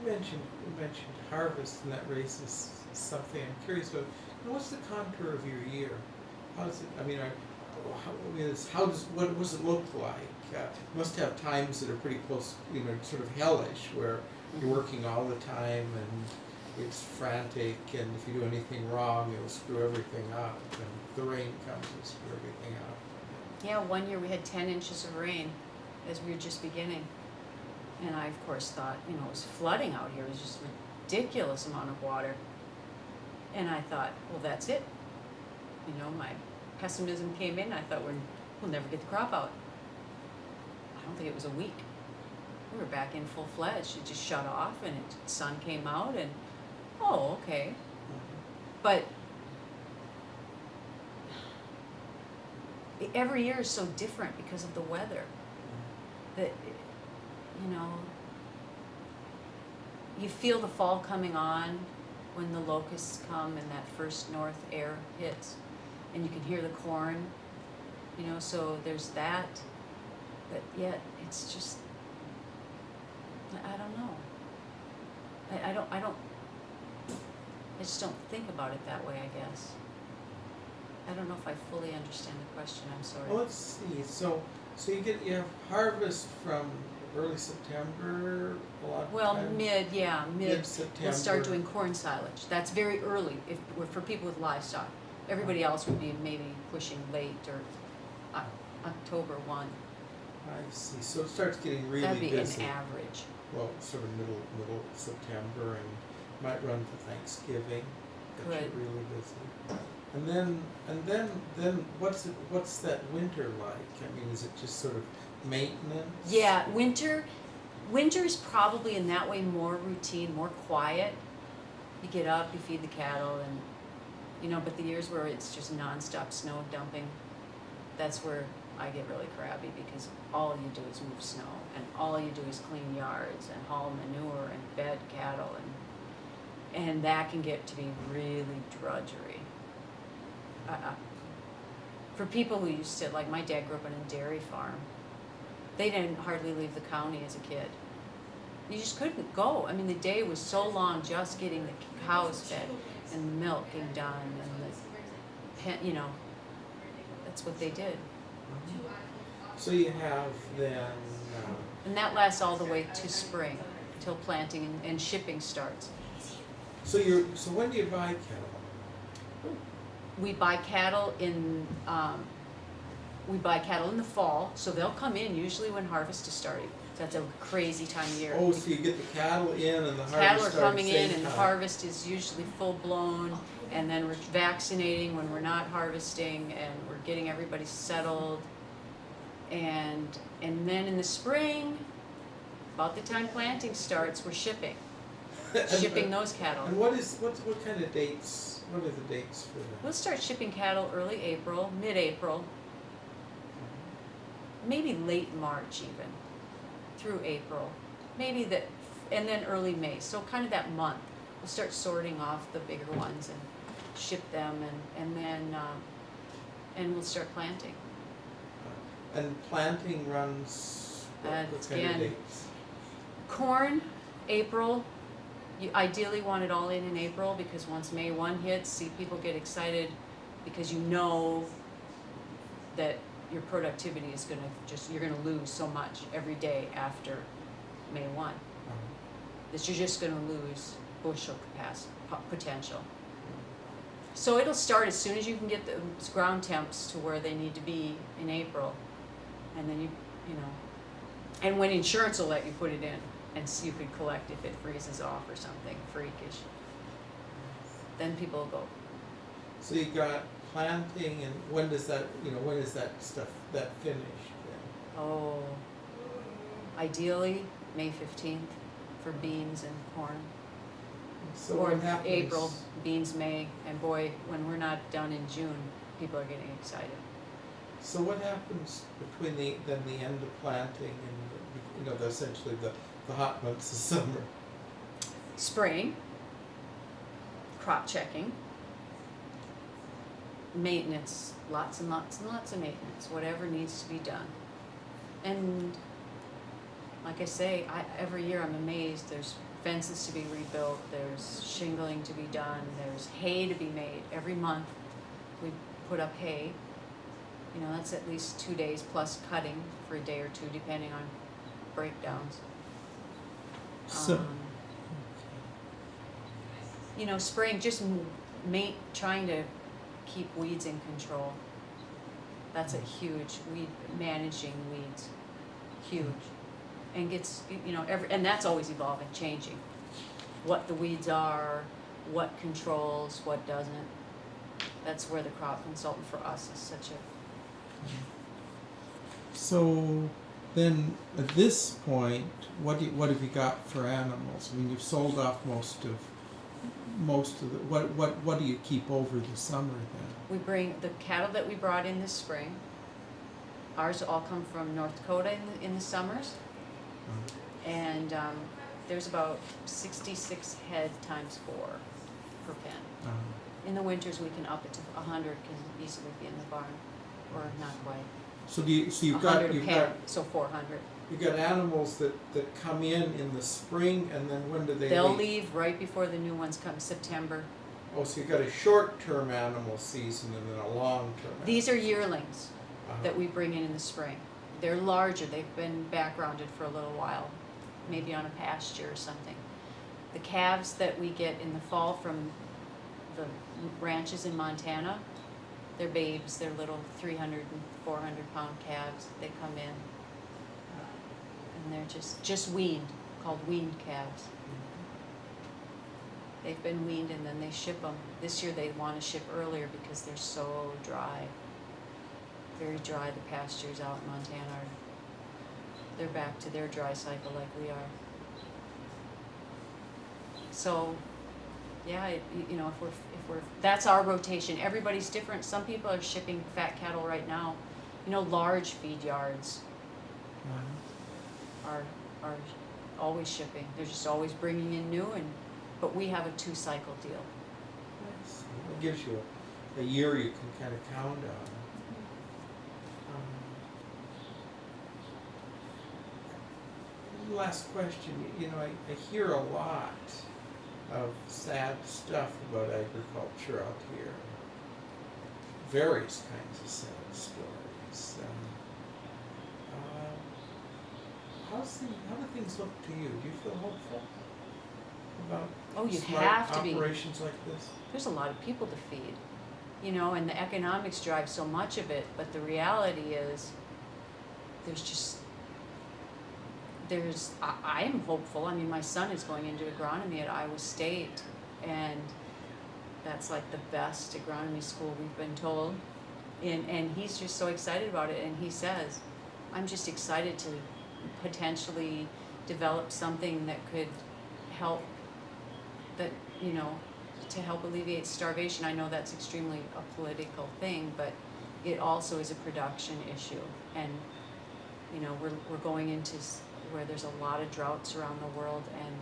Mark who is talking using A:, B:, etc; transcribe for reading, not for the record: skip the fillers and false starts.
A: you mentioned harvest, and that raises something I'm curious about. What's the contour of your year? How does it? I mean, what does it look like? You must have times that are pretty close, sort of hellish, where you're working all the time and it's frantic, and if you do anything wrong, it'll screw everything up. And if the rain comes, it'll screw everything up.
B: Yeah, one year we had 10 inches of rain as we were just beginning. And I, of course, thought, it was flooding out here. It was just a ridiculous amount of water. And I thought, well, that's it. My pessimism came in. I thought, we'll never get the crop out. I don't think it was a week. We were back in full-fledged. It just shut off, and the sun came out, and, oh, okay. But every year is so different because of the weather. That, you feel the fall coming on when the locusts come and that first north air hits, and you can hear the corn, so there's that. But yet it's just, I don't know. I just don't think about it that way, I guess. I don't know if I fully understand the question. I'm sorry.
A: Well, let's see. So you have harvest from early September, a lot of times?
B: Mid-September. We'll start doing corn silage. That's very early for people with livestock. Everybody else would be maybe pushing late or October 1.
A: I see. So it starts getting really
B: busy. That'd be
A: busy.
B: an average.
A: Well, sort of middle September, and might run to Thanksgiving. That's really busy. And then what's that winter like? I mean, is it just sort of maintenance?
B: Yeah, winter is probably in that way more routine, more quiet. You get up, you feed the cattle, and but the years where it's just nonstop snow dumping, that's where I get really crabby, because all you do is move snow, and all you do is clean yards and haul manure and bed cattle, and that can get to be really drudgery. For people who used to, like my dad grew up on a dairy farm, they didn't hardly leave the county as a kid. You just couldn't go. I mean, the day was so long just getting the cows fed and the milking done, and that's what they did.
A: So you have then...
B: and that lasts all the way to spring, till planting and shipping starts.
A: So when do you buy cattle?
B: We buy cattle in the fall, so they'll come in usually when harvest is starting. So that's a crazy time of year.
A: Oh, so you get the cattle in and the harvest
B: Cattle are
A: starts
B: coming in,
A: same
B: and the
A: time.
B: harvest is usually full blown, and then we're vaccinating when we're not harvesting, and we're getting everybody settled, and then in the spring, about the time planting starts, we're shipping those cattle.
A: And what kind of dates? What are the dates for that?
B: We'll start shipping cattle early April, mid-April, maybe late March even, through April, and then early May. So kind of that month, we'll start sorting off the bigger ones and ship them, and then we'll start planting.
A: And planting runs what kind of dates?
B: Corn, April. You ideally want it all in April, because once May 1 hits, see, people get excited because that your productivity is you're going to lose so much every day after May 1. That you're just going to lose bushel potential. So it'll start as soon as you can get the ground temps to where they need to be in April, and then and when insurance will let you put it in, and so you could collect if it freezes off or something freakish. Then people will go.
A: So you got planting, and when does that finish then?
B: Oh, ideally May 15th for beans and corn.
A: So
B: or
A: what happens?
B: April, beans May, and boy, when we're not done in June, people are getting excited.
A: So what happens between the end of planting and essentially the hot months of summer?
B: Spraying, crop checking, maintenance, lots and lots and lots of maintenance, whatever needs to be done. And like I say, every year I'm amazed. There's fences to be rebuilt, there's shingling to be done, there's hay to be made. Every month, we put up hay. You know, that's at least 2 days plus cutting for a day or two, depending on breakdowns.
C: So,
B: You know, spraying, just trying to keep weeds in control. That's a huge managing weeds, huge, and gets, you know, and that's always evolving, changing. What the weeds are, what controls, what doesn't. That's where the crop consultant for us is such a.
C: so then at this point, what have you got for animals? I mean, you've sold off most of the. What do you keep over the summer then?
B: We bring the cattle that we brought in this spring. Ours all come from North Dakota in the summers, and there's about 66 head times 4 per pen. In the winters, we can up it to 100. Can easily be in the barn, or not quite.
C: So you've
B: 100
C: got
B: a pen, so 400.
C: you've got animals that come in the spring, and then when do they
B: They'll
C: leave?
B: leave right before the new ones come, September.
C: Oh, so you've got a short-term animal season and then a long-term.
B: These are yearlings
C: Uh-huh.
B: that we bring in the spring. They're larger. They've been backgrounded for a little while, maybe on a pasture or something. The calves that we get in the fall from the ranches in Montana, they're babes. They're little 300 and 400 pound calves. They come in, and they're just weaned, called weaned calves. They've been weaned and then they ship them. This year they want to ship earlier because they're so dry. Very dry, the pastures out in Montana are, they're back to their dry cycle like we are. So, yeah, you know, if we're, that's our rotation. Everybody's different. Some people are shipping fat cattle right now. You know, large feed yards are always shipping. They're just always bringing in new, but we have a 2-cycle deal.
C: It gives you a year you can kind of count on. Last question. You know, I hear a lot of sad stuff about agriculture out here. Various kinds of sad stories. How do things look to you? Do you feel hopeful about
B: You
C: smart
B: have to be.
C: operations like this?
B: There's a lot of people to feed, you know, and the economics drive so much of it, but the reality is I am hopeful. I mean, my son is going into agronomy at Iowa State, and that's like the best agronomy school we've been told, and he's just so excited about it, and he says, I'm just excited to potentially develop something that could help, that, you know, to help alleviate starvation. I know that's extremely a political thing, but it also is a production issue. And, you know, we're going into where there's a lot of droughts around the world, and